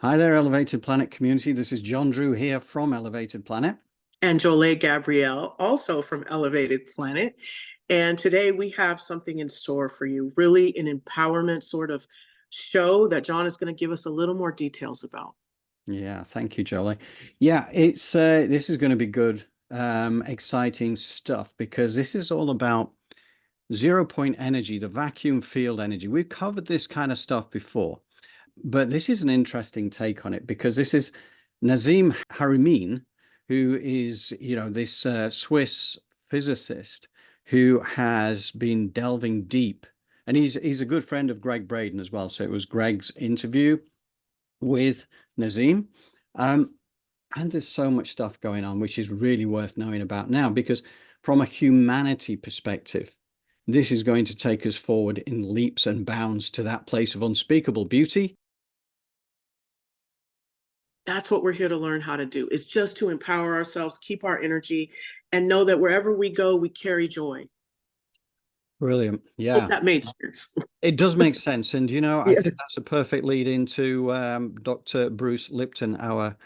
Hi there, Elevated Planet community. This is John Drew here from Elevated Planet. And Jolé Gabrielle, also from Elevated Planet. And today we have something in store for you, really an empowerment sort of show that John is going to give us a little more details about. Yeah, thank you, Jolly. Yeah, it's this is going to be good, exciting stuff because this is all about 0 point energy, the vacuum field energy. We've covered this kind of stuff before, but this is an interesting take on it because this is Nassim Haramein, who is, this Swiss physicist who has been delving deep, and he's a good friend of Gregg Braden as well. So it was Gregg's interview with Nassim. And there's so much stuff going on, which is really worth knowing about now, because from a humanity perspective, this is going to take us forward in leaps and bounds to that place of unspeakable beauty. That's what we're here to learn how to do, is just to empower ourselves, keep our energy, and know that wherever we go, we carry joy. Brilliant. Hope Yeah, that made sense. it does make sense. And, I Yeah. think that's a perfect lead into Dr. Bruce Lipton, our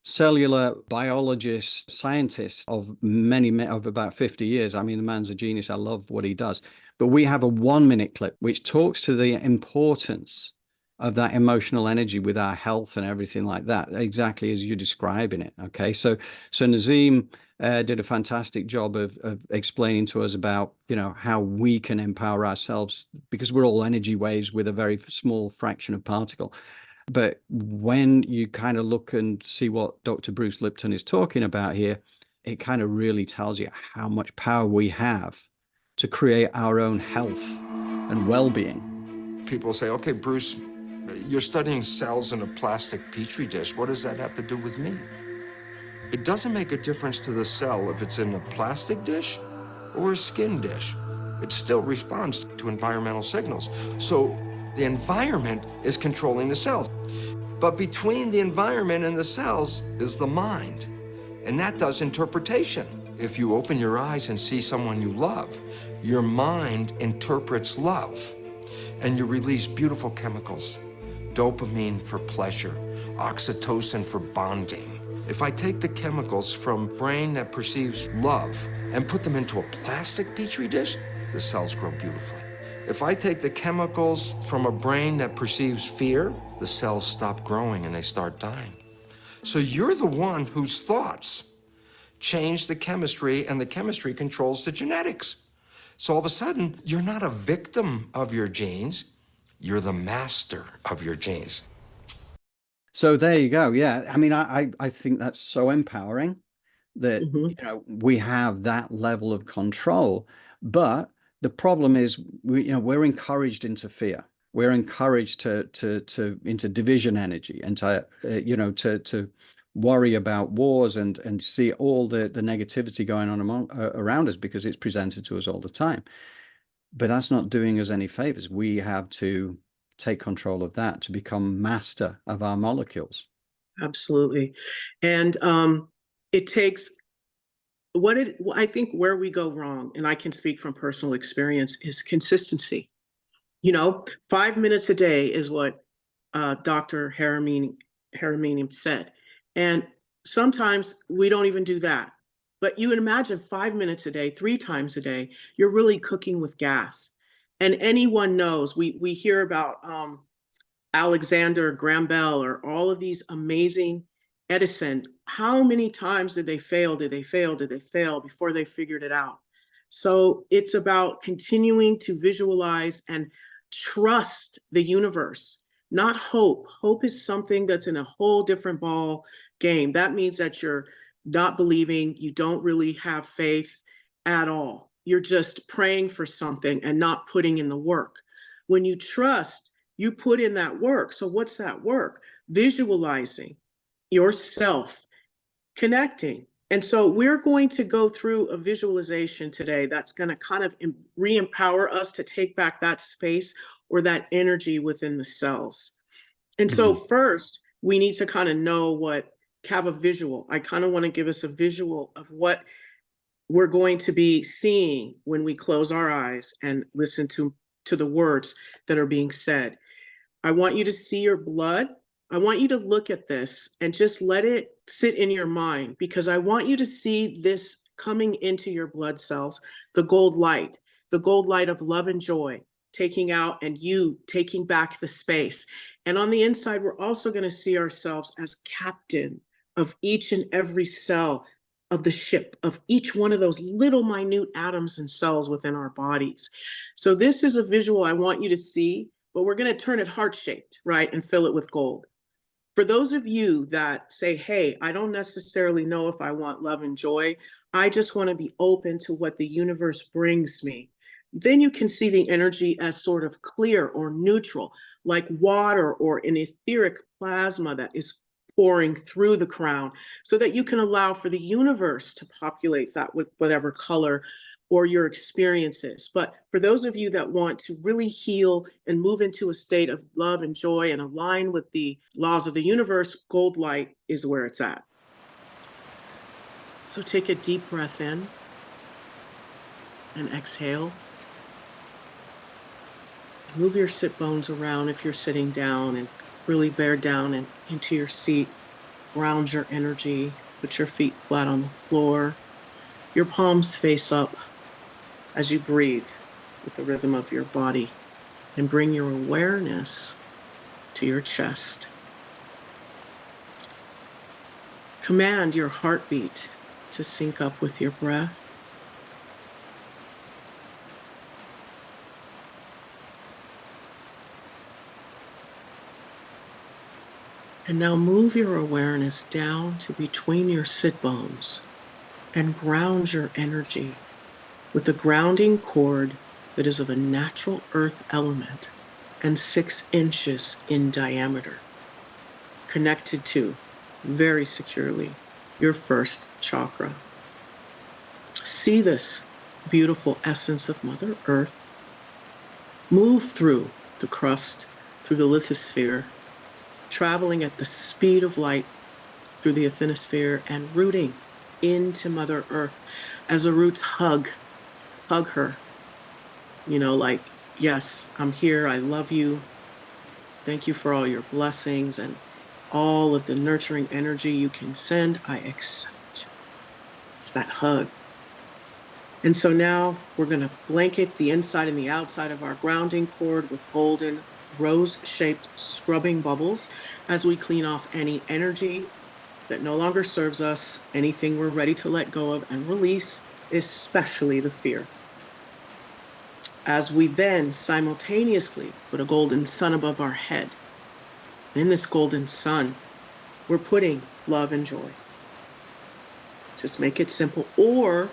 cellular biologist, scientist of of about 50 years. I mean, the man's a genius. I love what he does. But we have a 1 minute clip which talks to the importance of that emotional energy with our health and everything like that, exactly as you're describing it. Okay, so Nazim did a fantastic job of explaining to us about how we can empower ourselves, because we're all energy waves with a very small fraction of particle. But when you kind of look and see what Dr. Bruce Lipton is talking about here, it kind of really tells you how much power we have to create our own health and well-being. People say, okay, Bruce, you're studying cells in a plastic petri dish. What does that have to do with me? It doesn't make a difference to the cell if it's in a plastic dish or a skin dish. It still responds to environmental signals. So the environment is controlling the cells. But between the environment and the cells is the mind, and that does interpretation. If you open your eyes and see someone you love, your mind interprets love, and you release beautiful chemicals. Dopamine for pleasure, oxytocin for bonding. If I take the chemicals from brain that perceives love and put them into a plastic petri dish, the cells grow beautifully. If I take the chemicals from a brain that perceives fear, the cells stop growing and they start dying. So you're the one whose thoughts change the chemistry, and the chemistry controls the genetics. So all of a sudden, you're not a victim of your genes, you're the master of your genes. So there you go. Yeah, I mean, I think that's so empowering that we have that level of control. But the problem is, we're encouraged into fear. We're encouraged to into division energy, and to worry about wars and see all the negativity going on around us, because it's presented to us all the time. But that's not doing us any favors. We have to take control of that to become master of our molecules. Absolutely. And it takes I think where we go wrong, and I can speak from personal experience, is consistency. 5 minutes a day is what Dr. Haramein said. And sometimes we don't even do that. But you would imagine 5 minutes a day, 3 times a day, you're really cooking with gas. And anyone knows, we hear about Alexander Graham Bell, or all of these amazing Edison. How many times did they fail? Did they fail? Did they fail before they figured it out? So it's about continuing to visualize and trust the universe, not hope. Hope is something that's in a whole different ball game. That means that you're not believing, you don't really have faith at all. You're just praying for something and not putting in the work. When you trust, you put in that work. So what's that work? Visualizing yourself, connecting. And so we're going to go through a visualization today that's going to kind of re-empower us to take back that space or that energy within the cells. And so first, we need to kind of have a visual. I kind of want to give us a visual of what we're going to be seeing when we close our eyes and listen to the words that are being said. I want you to see your blood I want you to look at this and just let it sit in your mind, because I want you to see this coming into your blood cells, the gold light of love and joy, taking out and you taking back the space. And on the inside, we're also going to see ourselves as captain of each and every cell of the ship, of each one of those little minute atoms and cells within our bodies. So this is a visual I want you to see, but we're going to turn it heart-shaped, right, and fill it with gold. For those of you that say, hey, I don't necessarily know if I want love and joy, I just want to be open to what the universe brings me, then you can see the energy as sort of clear or neutral, like water or an etheric plasma that is pouring through the crown, so that you can allow for the universe to populate that with whatever color or your experiences. But for those of you that want to really heal and move into a state of love and joy and align with the laws of the universe, gold light is where it's at. So take a deep breath in and exhale. Move your sit bones around if you're sitting down, and really bear down and into your seat. Ground your energy. Put your feet flat on the floor. Your palms face up as you breathe with the rhythm of your body, and bring your awareness to your chest. Command your heartbeat to sync up with your breath. And now move your awareness down to between your sit bones and ground your energy with a grounding cord that is of a natural earth element and 6 inches in diameter, connected to, very securely, your first chakra. See this beautiful essence of Mother Earth move through the crust, through the lithosphere, traveling at the speed of light through the asthenosphere and rooting into Mother Earth as the roots hug her, like, yes, I'm here, I love you, thank you for all your blessings and all of the nurturing energy you can send, I accept. It's that hug. And so now we're going to blanket the inside and the outside of our grounding cord with golden rose-shaped scrubbing bubbles as we clean off any energy that no longer serves us, anything we're ready to let go of and release, especially the fear. As we then simultaneously put a golden sun above our head. And in this golden sun, we're putting love and joy. Just make it simple. Or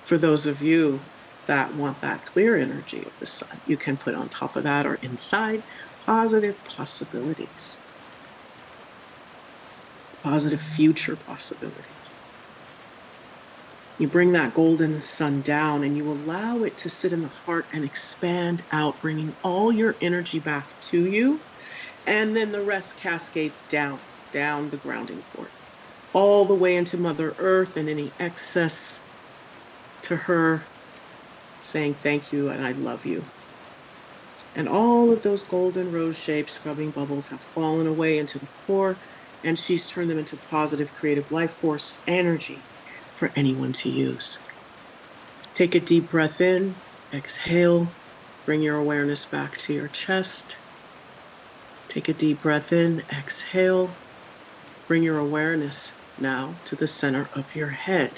for those of you that want that clear energy of the sun, you can put on top of that or inside positive possibilities, positive future possibilities. You bring that golden sun down and you allow it to sit in the heart and expand out, bringing all your energy back to you. And then the rest cascades down the grounding cord, all the way into Mother Earth, and any excess to her, saying thank you and I love you. And all of those golden rose-shaped scrubbing bubbles have fallen away into the core, and she's turned them into positive creative life force energy for anyone to use. Take a deep breath in, exhale, bring your awareness back to your chest. Take a deep breath in, exhale, bring your awareness now to the center of your head.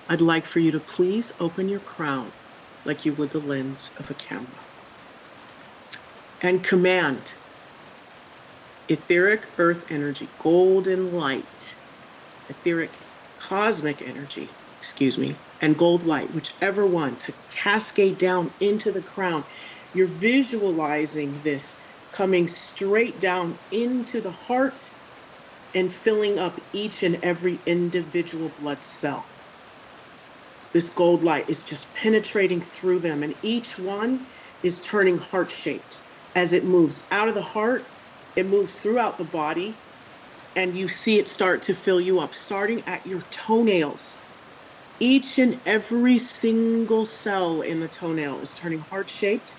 I'd like for you to please open your crown like you would the lens of a camera. And command etheric earth energy, golden light, etheric cosmic energy, and gold light, whichever one, to cascade down into the crown. You're visualizing this coming straight down into the heart and filling up each and every individual blood cell. This gold light is just penetrating through them, and each one is turning heart-shaped. As it moves out of the heart, it moves throughout the body, and you see it start to fill you up, starting at your toenails. Each and every single cell in the toenail is turning heart-shaped,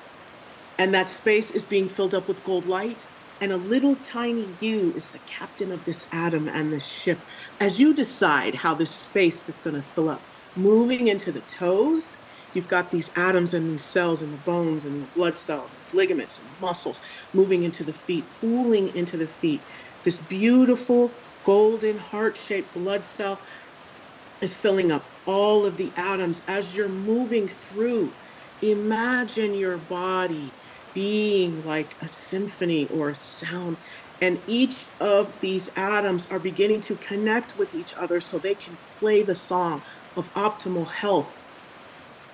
and that space is being filled up with gold light, And a little tiny you is the captain of this atom and this ship. As you decide how this space is going to fill up, moving into the toes, you've got these atoms and these cells in the bones and the blood cells and ligaments and muscles moving into the feet, pooling into the feet. This beautiful golden heart-shaped blood cell is filling up all of the atoms as you're moving through. Imagine your body being like a symphony or a sound, and each of these atoms are beginning to connect with each other so they can play the song of optimal health,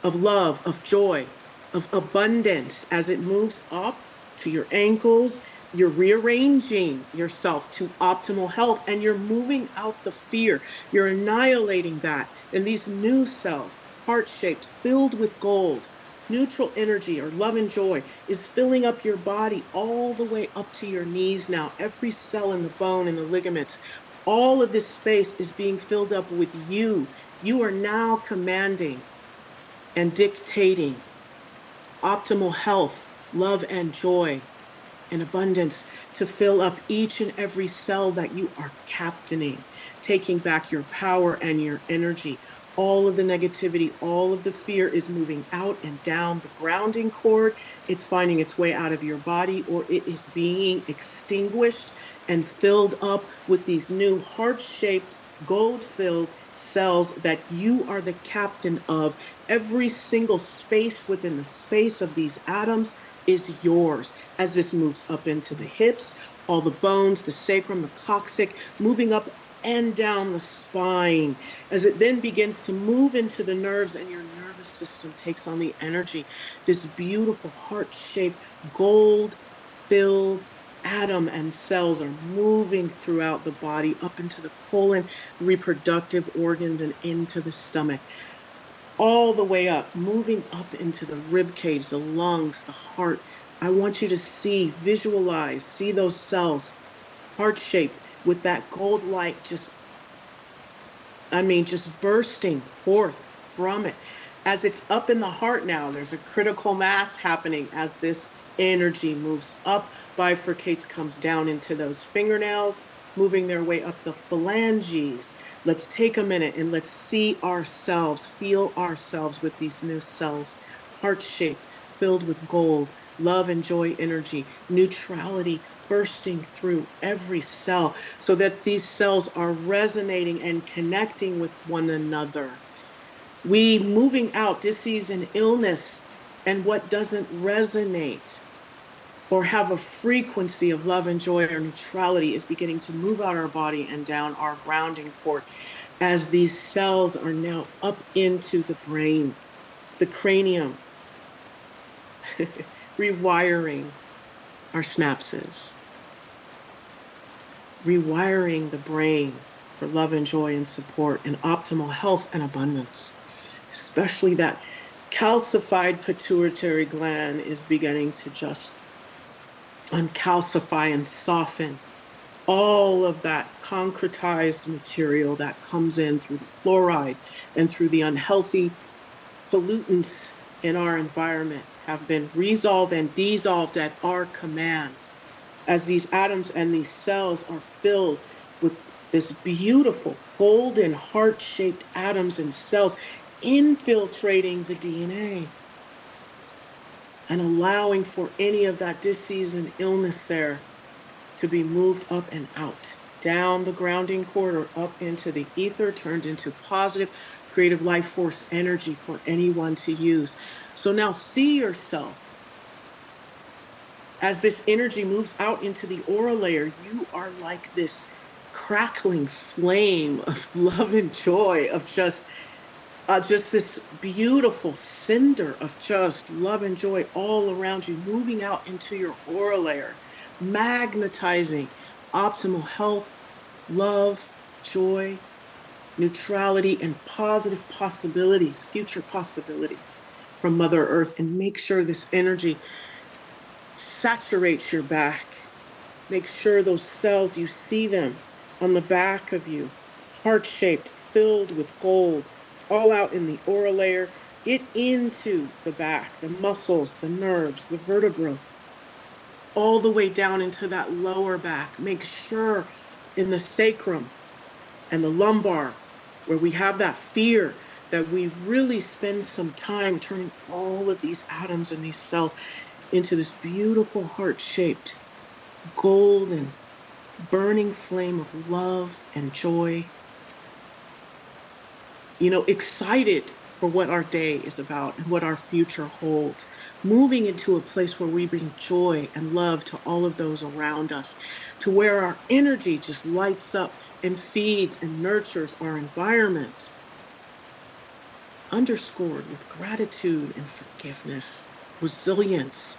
of love, of joy, of abundance. As it moves up to your ankles, you're rearranging yourself to optimal health, and you're moving out the fear. You're annihilating that. And these new cells, heart-shaped, filled with gold, neutral energy or love and joy, is filling up your body all the way up to your knees now. Every cell in the bone and the ligaments, all of this space is being filled up with you. You are now commanding and dictating optimal health, love and joy and abundance to fill up each and every cell that you are captaining, taking back your power and your energy. All of the negativity, all of the fear is moving out and down the grounding cord. It's finding its way out of your body, or it is being extinguished and filled up with these new heart-shaped, gold-filled cells that you are the captain of. Every single space within the space of these atoms is yours. As this moves up into the hips, all the bones, the sacrum, the coccyx, moving up and down the spine, as it then begins to move into the nerves, and your nervous system takes on the energy. This beautiful heart-shaped, gold-filled atom and cells are moving throughout the body, up into the colon, reproductive organs, and into the stomach. All the way up, moving up into the rib cage, the lungs, the heart. I want you to see, visualize, see those cells, heart-shaped, with that gold light just bursting forth from it. As it's up in the heart now, there's a critical mass happening as this energy moves up, bifurcates, comes down into those fingernails, moving their way up the phalanges. Let's take a minute and let's see ourselves, feel ourselves with these new cells, heart-shaped, filled with gold, love and joy energy, neutrality bursting through every cell so that these cells are resonating and connecting with one another. We moving out disease and illness and what doesn't resonate or have a frequency of love and joy or neutrality is beginning to move out our body and down our grounding cord as these cells are now up into the brain, the cranium, rewiring our synapses, rewiring the brain for love and joy and support and optimal health and abundance. Especially that calcified pituitary gland is beginning to just uncalcify and soften all of that concretized material that comes in through the fluoride and through the unhealthy pollutants in our environment have been resolved and dissolved at our command as these atoms and these cells are filled with this beautiful golden heart-shaped atoms and cells infiltrating the DNA and allowing for any of that disease and illness there to be moved up and out, down the grounding cord or up into the ether, turned into positive, creative life force energy for anyone to use. So now see yourself as this energy moves out into the aura layer. You are like this crackling flame of love and joy, of just this beautiful cinder of just love and joy all around you, moving out into your aura layer, magnetizing optimal health, love, joy, neutrality, and positive possibilities, future possibilities from Mother Earth. And make sure this energy saturates your back. Make sure those cells, you see them on the back of you, heart-shaped, filled with gold, all out in the aura layer, it into the back, the muscles, the nerves, the vertebrae, all the way down into that lower back. Make sure in the sacrum and the lumbar, where we have that fear, that we really spend some time turning all of these atoms and these cells into this beautiful heart-shaped, golden, burning flame of love and joy. You know, excited for what our day is about and what our future holds. Moving into a place where we bring joy and love to all of those around us, to where our energy just lights up and feeds and nurtures our environment. Underscored with gratitude and forgiveness, resilience.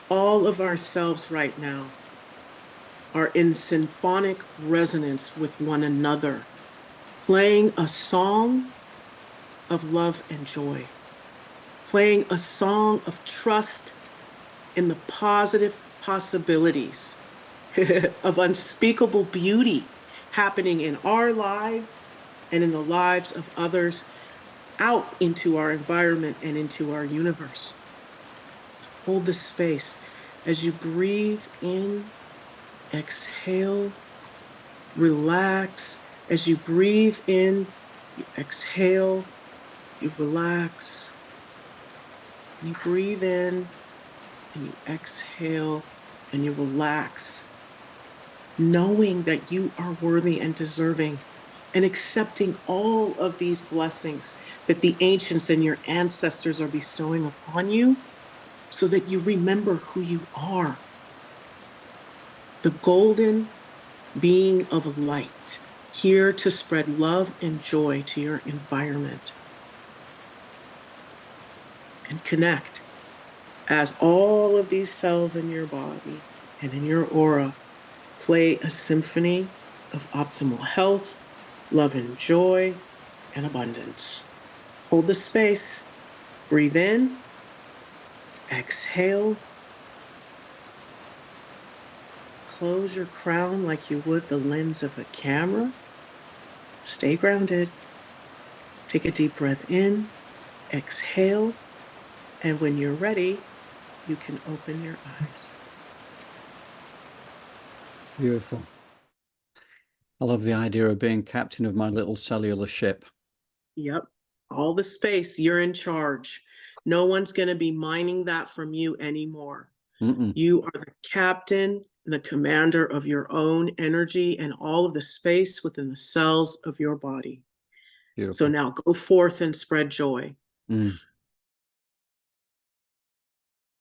All of ourselves right now are in symphonic resonance with one another, playing a song of love and joy, playing a song of trust in the positive possibilities of unspeakable beauty happening in our lives and in the lives of others, out into our environment and into our universe. Hold the space as you breathe in, exhale, relax. As you breathe in, you exhale, you relax. You breathe in and you exhale and you relax, knowing that you are worthy and deserving, and accepting all of these blessings that the ancients and your ancestors are bestowing upon you, so that you remember who you are. The golden being of light, here to spread love and joy to your environment. And connect as all of these cells in your body and in your aura play a symphony of optimal health, love and joy, and abundance. Hold the space, breathe in, exhale, close your crown like you would the lens of a camera. Stay grounded. Take a deep breath in, exhale, and when you're ready, you can open your eyes. Beautiful. I love the idea of being captain of my little cellular ship. Yep. All the space, you're in charge. No one's going to be mining that from you anymore. You are the captain, the commander of your own energy and all of the space within the cells of your body. Beautiful. So now go forth and spread joy.